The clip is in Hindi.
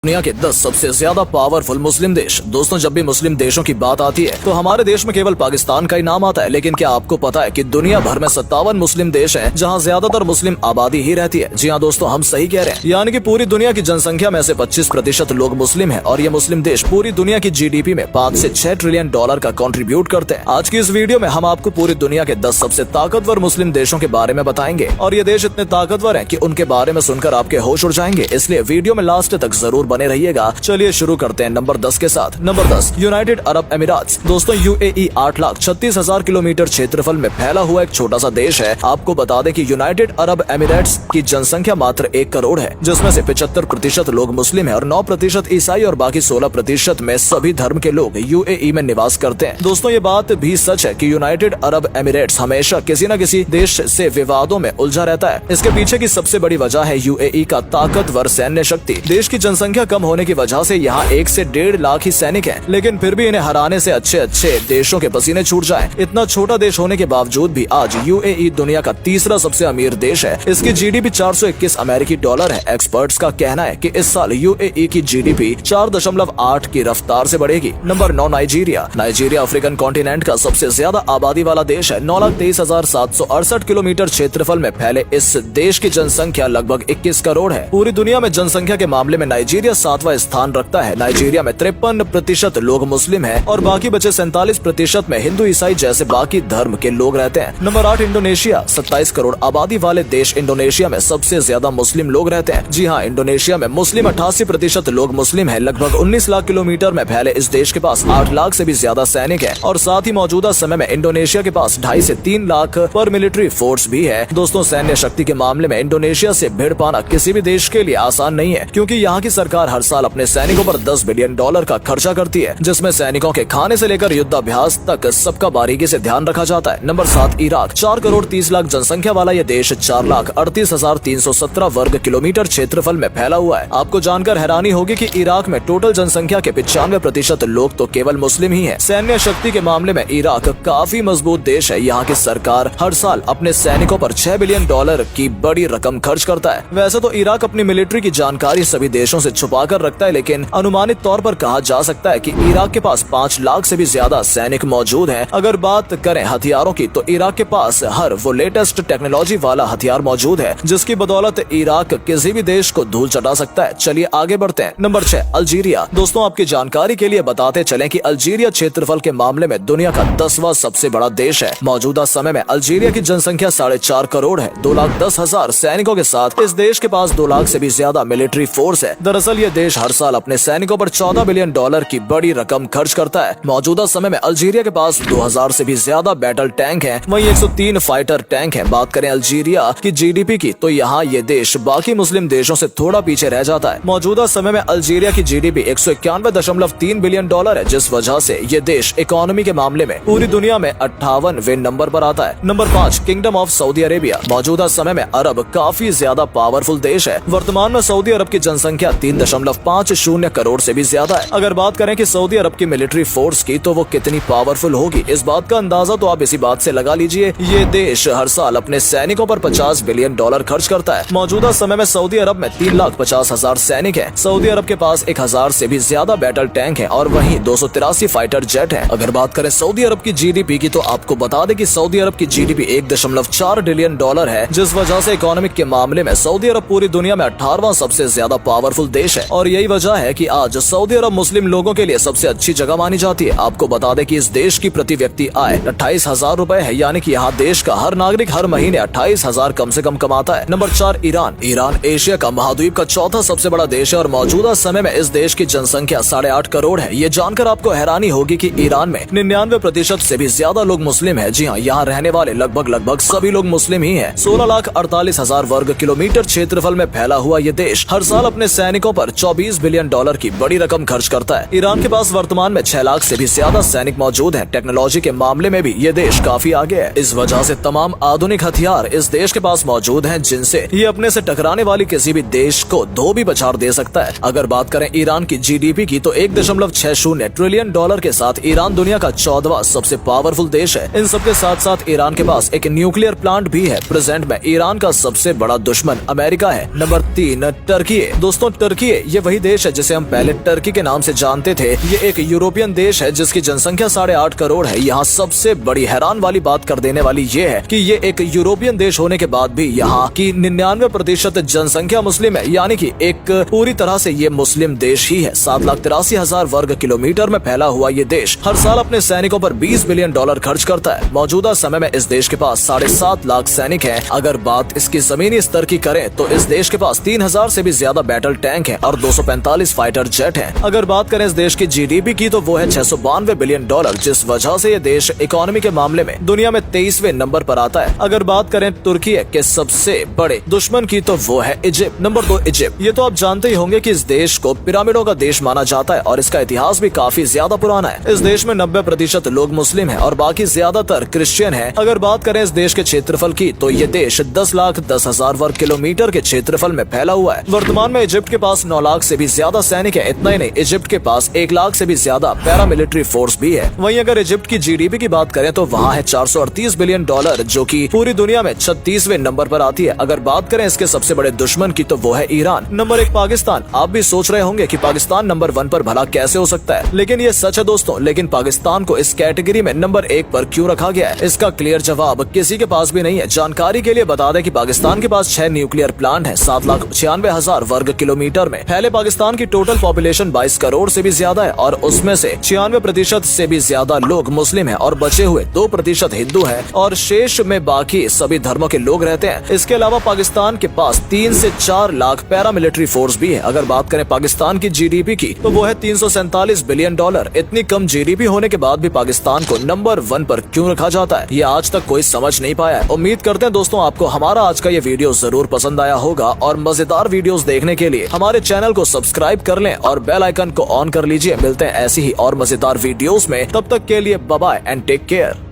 दुनिया के 10 सबसे ज्यादा पावरफुल मुस्लिम देश। दोस्तों, जब भी मुस्लिम देशों की बात आती है तो हमारे देश में केवल पाकिस्तान का ही नाम आता है, लेकिन क्या आपको पता है कि दुनिया भर में 57 मुस्लिम देश हैं जहां ज्यादातर मुस्लिम आबादी ही रहती है। जी हाँ दोस्तों, हम सही कह रहे हैं, यानी कि पूरी दुनिया की जनसंख्या में से 25% लोग मुस्लिम हैं और ये मुस्लिम देश पूरी दुनिया की जीडीपी में 5 से 6 ट्रिलियन डॉलर का कंट्रीब्यूट करते हैं। आज की इस वीडियो में हम आपको पूरी दुनिया के 10 सबसे ताकतवर मुस्लिम देशों के बारे में बताएंगे और ये देश इतने ताकतवर हैं कि उनके बारे में सुनकर आपके होश उड़ जाएंगे, इसलिए वीडियो में लास्ट तक जरूर बने रहिएगा। चलिए शुरू करते हैं नंबर 10 के साथ। नंबर 10, यूनाइटेड अरब अमीरात। दोस्तों, यूएई 8,36,000 किलोमीटर क्षेत्रफल में फैला हुआ एक छोटा सा देश है। आपको बता दें कि यूनाइटेड अरब अमीरात्स की जनसंख्या मात्र 1 करोड़ है, जिसमें से 75% लोग मुस्लिम है और 9% ईसाई और बाकी 16% में सभी धर्म के लोग यूएई में निवास करते हैं। दोस्तों, ये बात भी सच है कि यूनाइटेड अरब अमीरात्स हमेशा किसी न किसी देश से विवादों में उलझा रहता है। इसके पीछे की सबसे बड़ी वजह है यूएई का ताकतवर सैन्य शक्ति। देश की जनसंख्या कम होने की वजह से यहाँ 1 से 1.5 लाख ही सैनिक हैं, लेकिन फिर भी इन्हें हराने से अच्छे देशों के पसीने छूट जाएं। इतना छोटा देश होने के बावजूद भी आज यूएई दुनिया का तीसरा सबसे अमीर देश है। इसकी जीडीपी 421 अमेरिकी डॉलर है। एक्सपर्ट्स का कहना है कि इस साल यूएई की जीडीपी 4.8 की रफ्तार से बढ़ेगी। Number 9, Nigeria. Nigeria African continent का सबसे ज्यादा आबादी वाला देश है। 9,23,768 किलोमीटर क्षेत्रफल में फैले इस देश की जनसंख्या लगभग 21 करोड़ है। पूरी दुनिया में जनसंख्या के मामले में नाइजीरिया 7वां स्थान रखता है। नाइजीरिया में 53% लोग मुस्लिम हैं और बाकी बचे 47% में हिंदू ईसाई जैसे बाकी धर्म के लोग रहते हैं। Number 8, Indonesia. 27 करोड़ आबादी वाले देश इंडोनेशिया में सबसे ज्यादा मुस्लिम लोग रहते हैं। जी हाँ, इंडोनेशिया में मुस्लिम 88% लोग मुस्लिम हैं। लगभग 19 लाख किलोमीटर में फैले इस देश के पास 8 लाख से भी ज्यादा सैनिक हैं और साथ ही मौजूदा समय में इंडोनेशिया के पास 2.5 से 3 लाख पर मिलिट्री फोर्स भी है। दोस्तों, सैन्य शक्ति के मामले में इंडोनेशिया से भिड़ पाना किसी भी देश के लिए आसान नहीं है, क्योंकि यहाँ की सरकार हर साल अपने सैनिकों पर 10 बिलियन डॉलर का खर्चा करती है, जिसमें सैनिकों के खाने से लेकर युद्धाभ्यास तक सबका बारीकी से ध्यान रखा जाता है। Number 7, Iraq. 4 करोड़ 30 लाख जनसंख्या वाला यह देश 4,38,317 वर्ग किलोमीटर क्षेत्रफल में फैला हुआ है। आपको जानकर हैरानी होगी कि इराक में टोटल जनसंख्या के 95% लोग तो केवल मुस्लिम ही है। सैन्य शक्ति के मामले में इराक काफी मजबूत देश है। यहाँ की सरकार हर साल अपने सैनिकों पर 6 बिलियन डॉलर की बड़ी रकम खर्च करता है। वैसे तो इराक अपनी मिलिट्री की जानकारी सभी देशों से छुपा कर रखता है, लेकिन अनुमानित तौर पर कहा जा सकता है कि इराक के पास 5 लाख से भी ज्यादा सैनिक मौजूद हैं। अगर बात करें हथियारों की तो इराक के पास हर वो लेटेस्ट टेक्नोलॉजी वाला हथियार मौजूद है, जिसकी बदौलत इराक किसी भी देश को धूल चटा सकता है। चलिए आगे बढ़ते हैं। Number 6, Algeria. दोस्तों, आपकी जानकारी के लिए बताते चलें कि अल्जीरिया क्षेत्रफल के मामले में दुनिया का 10वां सबसे बड़ा देश है। मौजूदा समय में अल्जीरिया की जनसंख्या 4.5 करोड़ है। 2,10,000 सैनिकों के साथ इस देश के पास 2 लाख से भी ज्यादा मिलिट्री फोर्स है। दरअसल ये देश हर साल अपने सैनिकों पर 14 बिलियन डॉलर की बड़ी रकम खर्च करता है। मौजूदा समय में अल्जीरिया के पास 2000 से भी ज्यादा बैटल टैंक हैं, वहीं 103 फाइटर टैंक हैं। बात करें अल्जीरिया की जीडीपी की तो यहाँ ये देश बाकी मुस्लिम देशों से थोड़ा पीछे रह जाता है। मौजूदा समय में अल्जीरिया की जीडीपी 191.3 बिलियन डॉलर है, जिस वजह से ये देश इकोनॉमी के मामले में पूरी दुनिया में 58वें नंबर पर आता है। Number 5, kingdom of Saudi Arabia. मौजूदा समय में अरब काफी ज्यादा पावरफुल देश है। वर्तमान में सऊदी अरब की जनसंख्या 3.50 करोड़ से भी ज्यादा है। अगर बात करें कि सऊदी अरब की मिलिट्री फोर्स की तो वो कितनी पावरफुल होगी, इस बात का अंदाजा तो आप इसी बात से लगा लीजिए। ये देश हर साल अपने सैनिकों पर 50 बिलियन डॉलर खर्च करता है। मौजूदा समय में सऊदी अरब में 3,50,000 सैनिक हैं। सऊदी अरब के पास 1000 से भी ज्यादा बैटल टैंक हैं और वहीं 283 फाइटर जेट हैं। अगर बात करें सऊदी अरब की जीडीपी की तो आपको बता दें कि सऊदी अरब की जीडीपी 1.4 ट्रिलियन डॉलर है, जिस वजह से इकोनॉमिक के मामले में सऊदी अरब पूरी दुनिया में 18वां सबसे ज्यादा पावरफुल देश है और यही वजह है कि आज सऊदी अरब मुस्लिम लोगों के लिए सबसे अच्छी जगह मानी जाती है। आपको बता दें कि इस देश की प्रति व्यक्ति आय 28,000 रुपए है, यानी कि यहाँ देश का हर नागरिक हर महीने 28,000 कम से कम कमाता है। Number 4, Iran. ईरान एशिया का महाद्वीप का चौथा सबसे बड़ा देश है और मौजूदा समय में इस देश की जनसंख्या 8.5 करोड़ है। ये जानकर आपको हैरानी होगी कि ईरान में 99% से भी ज्यादा लोग मुस्लिम है। जी हाँ, यहाँ रहने वाले लगभग सभी लोग मुस्लिम ही है। 16,48,000 वर्ग किलोमीटर क्षेत्रफल में फैला हुआ ये देश हर साल अपने सैनिकों पर 24 बिलियन डॉलर की बड़ी रकम खर्च करता है। ईरान के पास वर्तमान में 6 लाख से भी ज्यादा सैनिक मौजूद हैं। टेक्नोलॉजी के मामले में भी ये देश काफी आगे है। इस वजह से तमाम आधुनिक हथियार इस देश के पास मौजूद हैं, जिनसे ये अपने से टकराने वाली किसी भी देश को धो भी बछाड़ दे सकता है। अगर बात करें ईरान की जीडीपी की तो 1.60 ट्रिलियन डॉलर के साथ ईरान दुनिया का 14वां सबसे पावरफुल देश है। इन सबके साथ साथ ईरान के पास एक न्यूक्लियर प्लांट भी है। प्रेजेंट में ईरान का सबसे बड़ा दुश्मन अमेरिका है। Number 3, Turkey. दोस्तों, टर्की देखिए ये वही देश है जिसे हम पहले टर्की के नाम से जानते थे। ये एक यूरोपियन देश है जिसकी जनसंख्या 8.5 करोड़ है। यहाँ सबसे बड़ी हैरान वाली बात कर देने वाली ये है कि ये एक यूरोपियन देश होने के बाद भी यहाँ की 99% जनसंख्या मुस्लिम है, यानी कि एक पूरी तरह से ये मुस्लिम देश ही है। 7,83,000 वर्ग किलोमीटर में फैला हुआ ये देश हर साल अपने सैनिकों पर $20 बिलियन खर्च करता है। मौजूदा समय में इस देश के पास 7.5 लाख सैनिक हैं। अगर बात इसकी जमीनी स्तर की करें तो इस देश के पास 3,000 से भी ज्यादा बैटल टैंक हैं और 245 फाइटर जेट हैं। अगर बात करें इस देश की जीडीपी की तो वो है $692 बिलियन, जिस वजह से ये देश इकोनॉमी के मामले में दुनिया में 23वें नंबर पर आता है। अगर बात करें तुर्की के सबसे बड़े दुश्मन की तो वो है इजिप्ट। Number 2 Egypt. ये तो आप जानते ही होंगे कि इस देश को पिरामिडों का देश माना जाता है और इसका इतिहास भी काफी ज्यादा पुराना है। इस देश में 90% लोग मुस्लिम हैं और बाकी ज्यादातर क्रिश्चियन हैं। अगर बात करें इस देश के क्षेत्रफल की तो ये देश 10,10,000 वर्ग किलोमीटर के क्षेत्रफल में फैला हुआ है। वर्तमान में इजिप्ट के पास 9 लाख से भी ज्यादा सैनिक है। इतना ही नहीं, इजिप्ट के पास 1 लाख से भी ज्यादा पैरामिलिट्री फोर्स भी है। वहीं अगर इजिप्ट की जीडीपी की बात करें तो वहाँ है $438 बिलियन, जो कि पूरी दुनिया में 36वें नंबर पर आती है। अगर बात करें इसके सबसे बड़े दुश्मन की तो वो है ईरान। नंबर 1 पाकिस्तान। आप भी सोच रहे होंगे कि पाकिस्तान नंबर 1 पर भला कैसे हो सकता है, लेकिन ये सच है दोस्तों। लेकिन पाकिस्तान को इस कैटेगरी में नंबर 1 पर क्यों रखा गया है, इसका क्लियर जवाब किसी के पास भी नहीं है। जानकारी के लिए बता दें कि पाकिस्तान के पास 6 न्यूक्लियर प्लांट है। 7,96,000 वर्ग किलोमीटर में फैले पाकिस्तान की टोटल पॉपुलेशन 22 करोड़ से भी ज्यादा है और उसमें से 96% से भी ज्यादा लोग मुस्लिम हैं और बचे हुए 2% हिंदू हैं और शेष में बाकी सभी धर्मों के लोग रहते हैं। इसके अलावा पाकिस्तान के पास 3 से 4 लाख पैरामिलिट्री फोर्स भी है। अगर बात करें पाकिस्तान की जीडीपी की तो वो है $347 बिलियन। इतनी कम जीडीपी होने के बाद भी पाकिस्तान को नंबर 1 पर क्यों रखा जाता है, ये आज तक कोई समझ नहीं पाया है। उम्मीद करते हैं दोस्तों आपको हमारा आज का ये वीडियो जरूर पसंद आया होगा और मजेदार वीडियोस देखने के लिए हमारे चैनल को सब्सक्राइब कर लें और बेल आइकन को ऑन कर लीजिए। मिलते हैं ऐसी ही और मजेदार वीडियोस में, तब तक के लिए bye bye and take care.